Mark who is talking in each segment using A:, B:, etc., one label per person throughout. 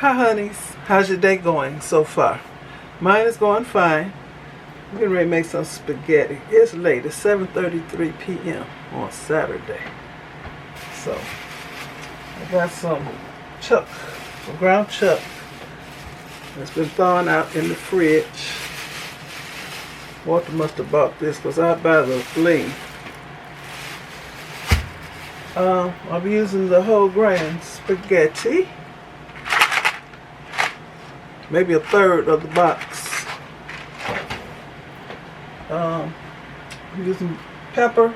A: Hi honeys, how's your day going so far? Mine is going fine. I'm getting ready to make some spaghetti. It's late, it's 7:33 p.m. on Saturday. So, I got some ground chuck that's been thawing out in the fridge. Walter must have bought this because I buy the lean. I'll be using the whole grain spaghetti. Maybe a third of the box. I'm using pepper,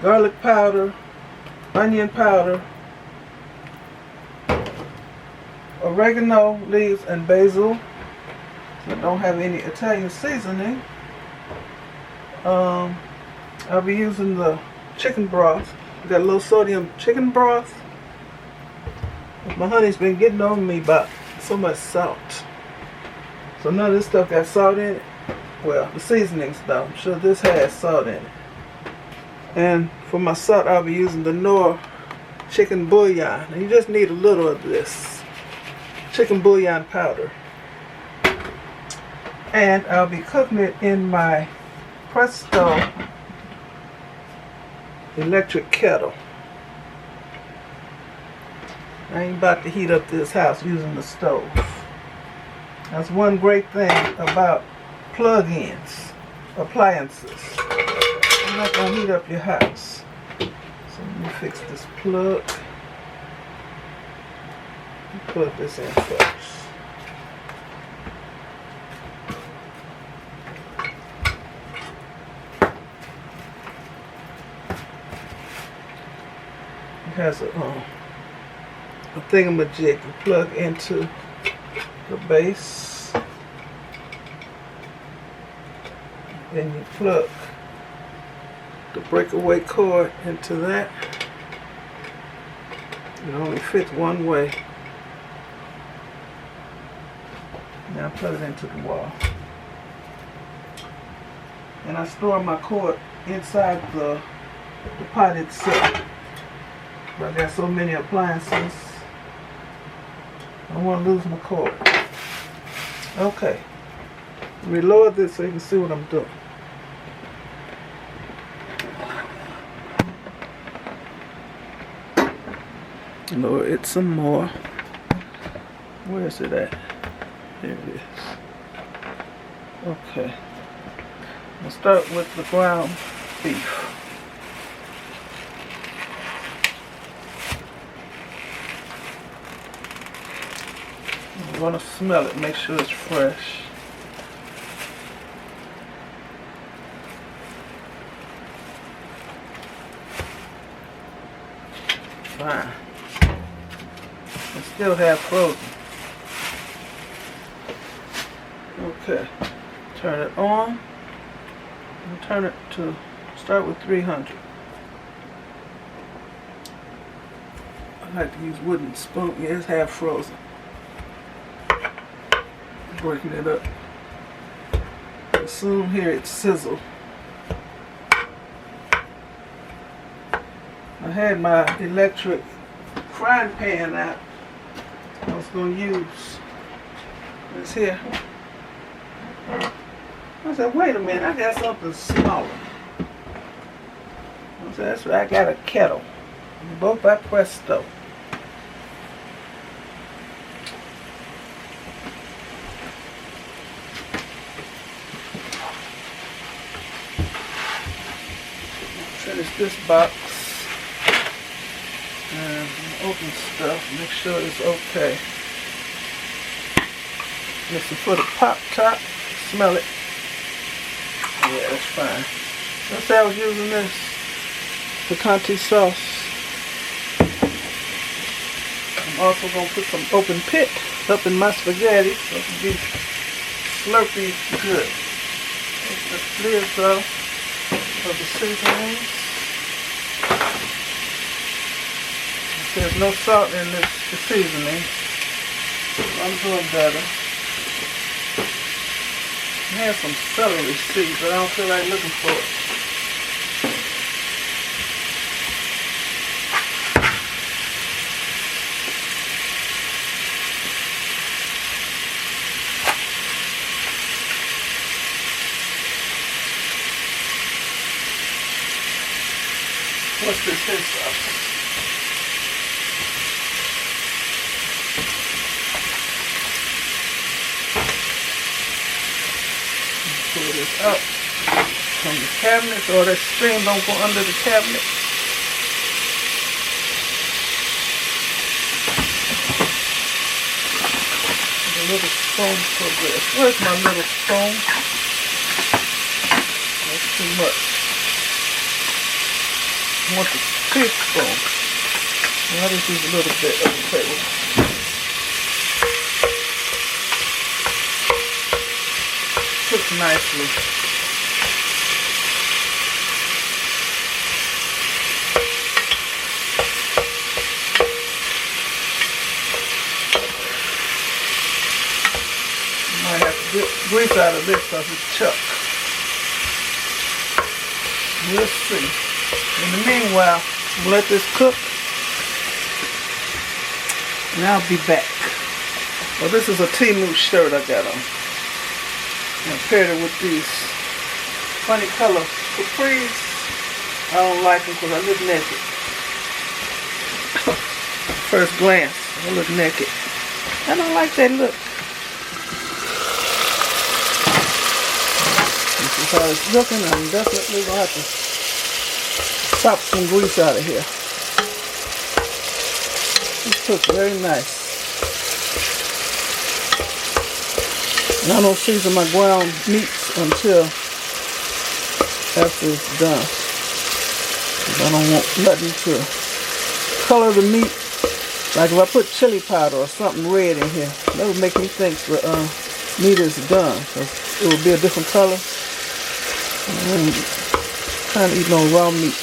A: garlic powder, onion powder, oregano leaves, and basil. I don't have any Italian seasoning. I'll be using the chicken broth. I got a low sodium chicken broth. My honey's been getting on me about so much salt. So none of this stuff got salt in it. Well, the seasonings though. I'm sure this has salt in it. And for my salt, I'll be using the Knorr chicken bouillon. And you just need a little of this chicken bouillon powder. And I'll be cooking it in my Presto electric kettle. I ain't about to heat up this house using the stove. That's one great thing about plug-ins, appliances. You're not going to heat up your house. So let me fix this plug. Plug this in first. It has a thingamajig you plug into the base. Then you plug the breakaway cord into that. It only fits one way. Now plug it into the wall. And I store my cord inside the pot itself. But I got so many appliances, I don't want to lose my cord. Okay. Let me lower this so you can see what I'm doing. Lower it some more. Where is it at? There it is. Okay. I'll start with the ground beef. I'm going to smell it, make sure it's fresh. Fine. It's still half frozen. Okay. Turn it on. And turn it to, start with 300. I like to use wooden spoon. Yeah, it's half frozen. Breaking it up. You'll soon hear it sizzle. I had my electric frying pan out. I was going to use this here. I said, wait a minute, I got something smaller. I said, that's right, I got a kettle. Both by Presto. Finish this box and open stuff, make sure it's okay. Listen for the pop top, smell it. Yeah, that's fine. Let's say I was using this picante sauce. I'm also going to put some open pit up in my spaghetti so it can be slurpy good. Take the lids off of the seasonings. There's no salt in the seasoning. I'm doing better. I have some celery seeds, but I don't feel like looking for it. What's this his sauce? Pull this up from the cabinet so that steam don't go under the cabinet. A little spoon for this. Where's my little spoon? That's too much. I want the teaspoon. I'll just use a little bit of the table. Cooks nicely. Might have to get grease out of this because it's chuck. We'll see. In the meanwhile, we'll let this cook. And I'll be back. Well, this is a Temu shirt I got on. I paired it with these funny color capris. I don't like them because I look naked. First glance, I look naked. I don't like that look. This is how it's looking. I'm definitely going to have to pop some grease out of here. This cooks very nice. And I don't season my ground meats until after it's done. I don't want nothing to color the meat. Like if I put chili powder or something red in here, that would make me think the meat is done. Because it would be a different color. I'm kind of eating on raw meat.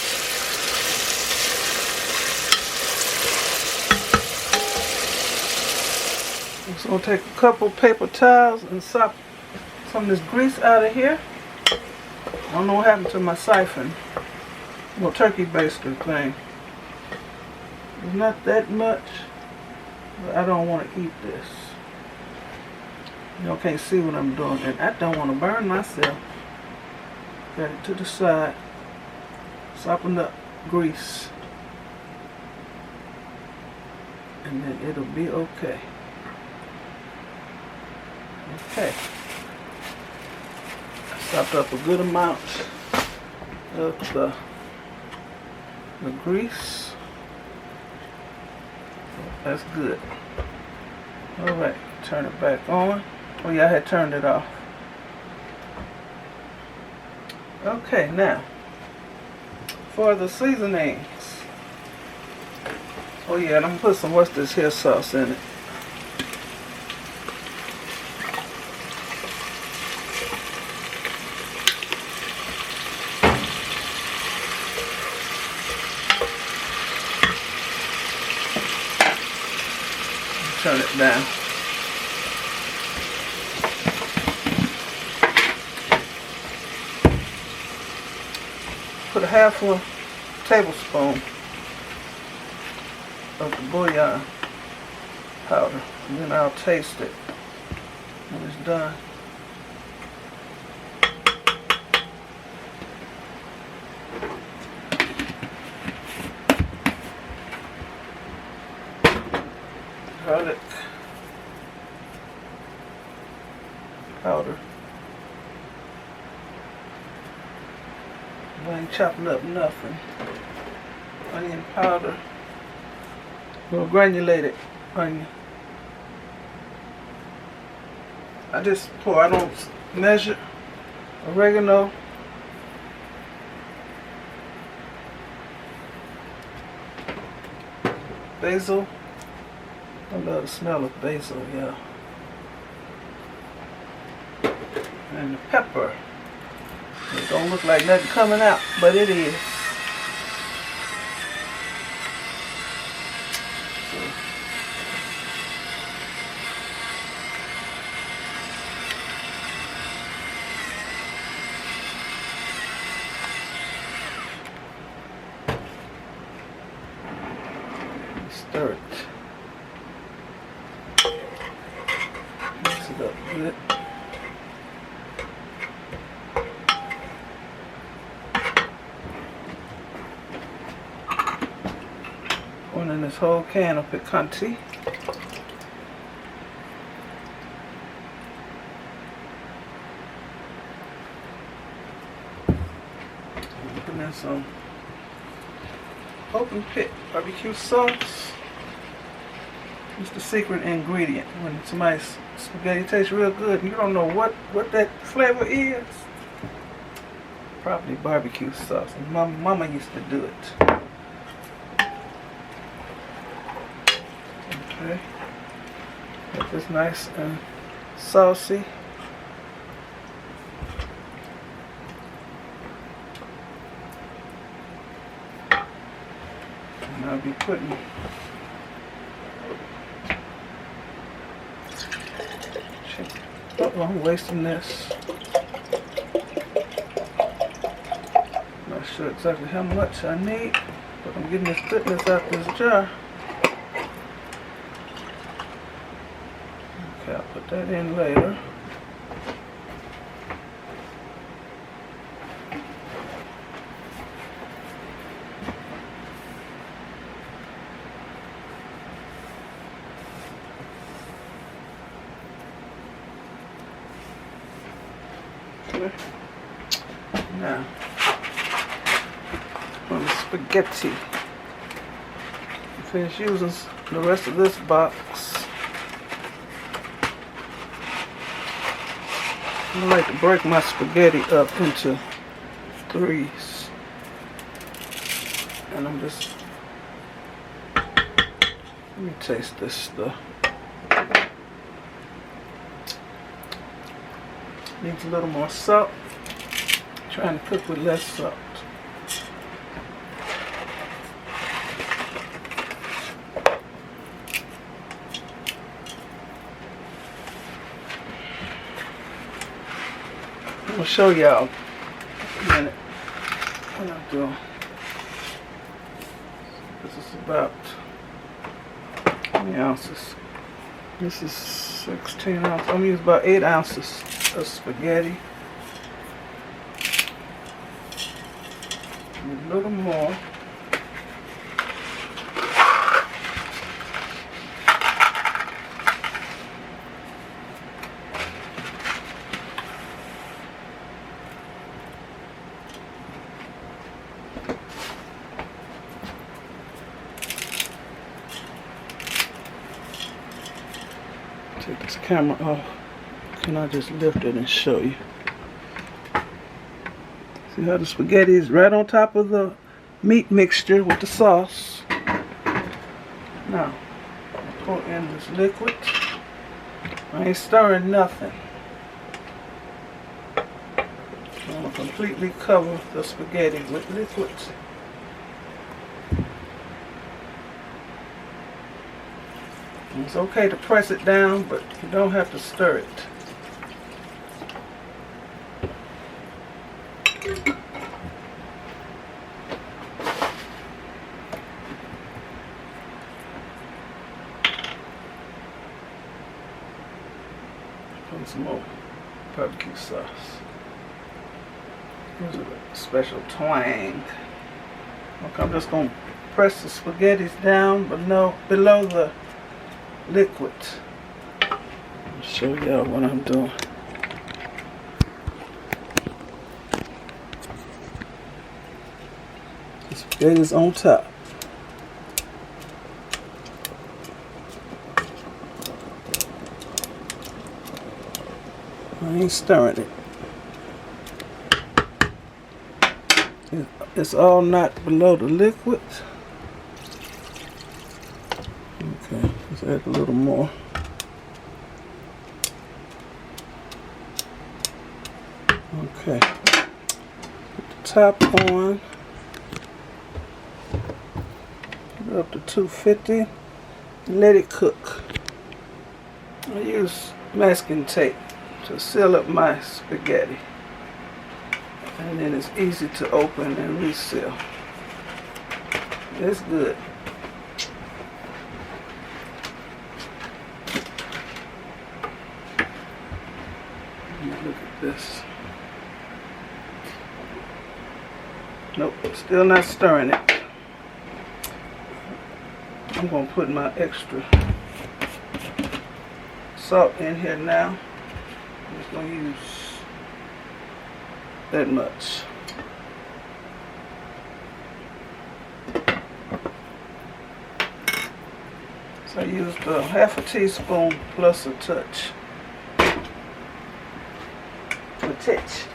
A: So I'll take a couple paper towels and sop some of this grease out of here. I don't know what happened to my siphon. Well, turkey baster thing. It's not that much, but I don't want to eat this. Y'all can't see what I'm doing, and I don't want to burn myself. Got it to the side. Sopping up grease. And then it'll be okay. Okay. I sopped up a good amount of the grease. That's good. Alright, turn it back on. Oh yeah, I had turned it off. Okay, now for the seasonings. Oh yeah, and I'm gonna put some what's this here sauce in it. Turn it down. Put a half a tablespoon of the bouillon powder, and then I'll taste it when it's done. Garlic powder. I ain't chopping up nothing. Onion powder. A little granulated onion. I just pour, I don't measure. Oregano. Basil. I love the smell of basil, yeah. And the pepper. It don't look like nothing coming out, but it is. Stir it. Mix it up good. this whole can of picante. Putting in some open pit barbecue sauce. It's the secret ingredient. When somebody's spaghetti tastes real good, you don't know what that flavor is. Probably barbecue sauce. And Mama used to do it. Okay. Get this nice and saucy. And I'll be putting I'm wasting this. Not sure exactly how much I need, but I'm getting this goodness out this jar. Okay, I'll put that in later. Now, on the spaghetti, finish using the rest of this box. I like to break my spaghetti up into threes, and I'm just, let me taste this stuff. Needs a little more salt. Trying to cook with less salt. I'm gonna show y'all in a minute what I'm doing. This is about how many ounces? This is 16 ounces. I'm gonna use about 8 ounces of spaghetti. A little more. Take this camera off. Can I just lift it and show you? See how the spaghetti is right on top of the meat mixture with the sauce. Now, I pour in this liquid. I ain't stirring nothing. I'm going to completely cover the spaghetti with liquid. It's okay to press it down, but you don't have to stir it. Put some more barbecue sauce. Here's a special twang. Okay, I'm just going to press the spaghettis down below the liquid. I'll show y'all what I'm doing. The spaghetti's on top. I ain't stirring it. It's all not below the liquid. Okay, let's add a little more. Okay, put the top on. Put it up to 250 and let it cook. I use masking tape to seal up my spaghetti, and then it's easy to open and reseal. It's good. Look at this. Nope, still not stirring it. I'm going to put my extra salt in here now. I'm just going to use that much. So I used half a teaspoon plus a touch. A touch.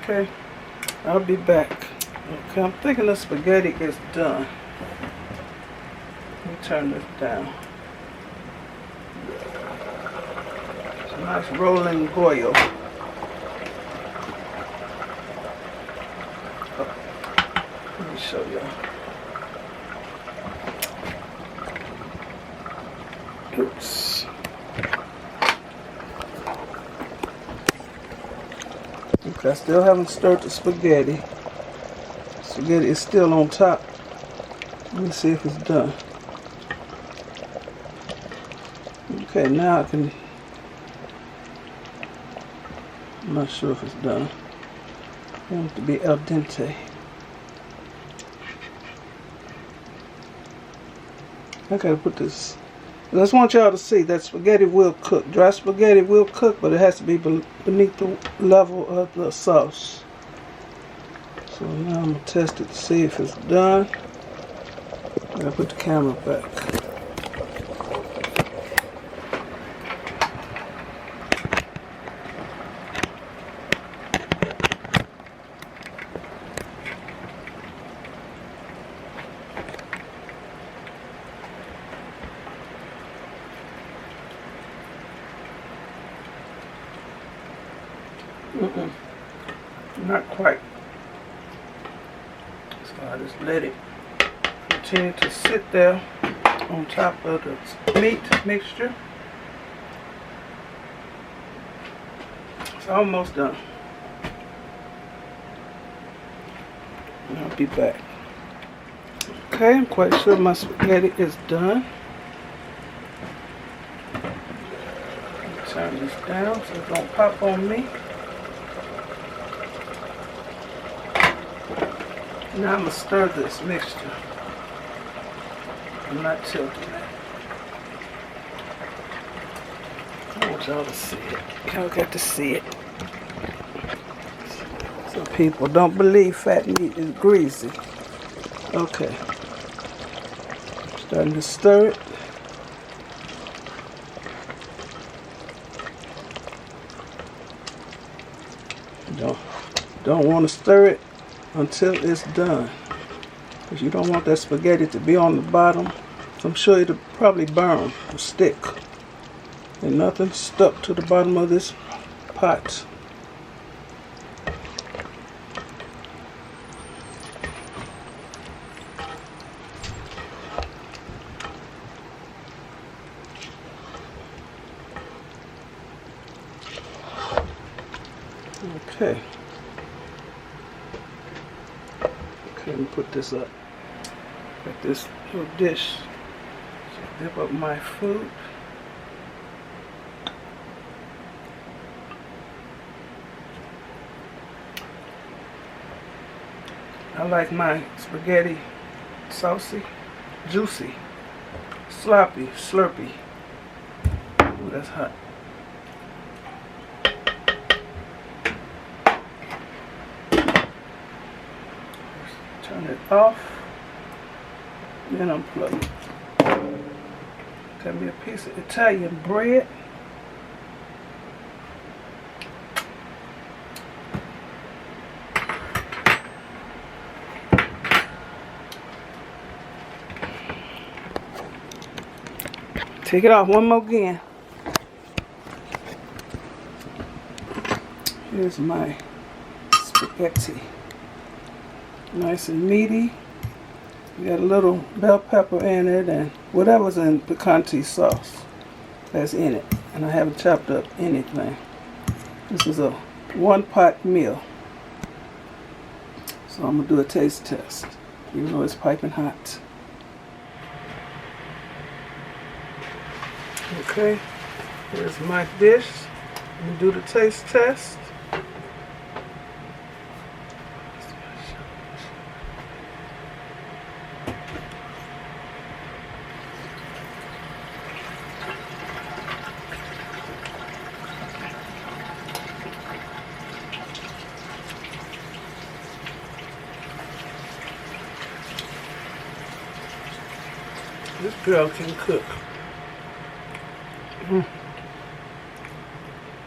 A: Okay, I'll be back. Okay, I'm thinking the spaghetti is done. Let me turn this down. It's a nice rolling boil. Oh, let me show y'all. Oops. Okay, I still haven't stirred the spaghetti. Spaghetti is still on top. Let me see if it's done. Okay, now I can. I'm not sure if it's done. I want it to be al dente. I gotta put this. I just want y'all to see that spaghetti will cook. Dry spaghetti will cook, but it has to be beneath the level of the sauce. So now I'm going to test it to see if it's done. I'm going to put the camera back. Not quite. So I just let it continue to sit there on top of the meat mixture. It's almost done. And I'll be back. Okay, I'm quite sure my spaghetti is done. Turn this down so it don't pop on me. Now I'm going to stir this mixture. I'm not tilting it. I want y'all to see it. Y'all got to see it. Some people don't believe fat meat is greasy. Okay. Starting to stir it. Don't want to stir it until it's done, because you don't want that spaghetti to be on the bottom. I'm sure it'll probably burn or stick, and nothing stuck to the bottom of this pot. Okay. Let me put this up. Got this little dish. So dip up my food. I like my spaghetti saucy, juicy, sloppy, slurpy. Ooh, that's hot. Turn it off, then unplug it. Got me a piece of Italian bread. Take it off one more again. Here's my spaghetti. Nice and meaty. You got a little bell pepper in it and whatever's in picante sauce that's in it. And I haven't chopped up anything. This is a 1-pot meal. So I'm going to do a taste test, even though it's piping hot. Okay, here's my dish. Let me do the taste test. This girl can cook.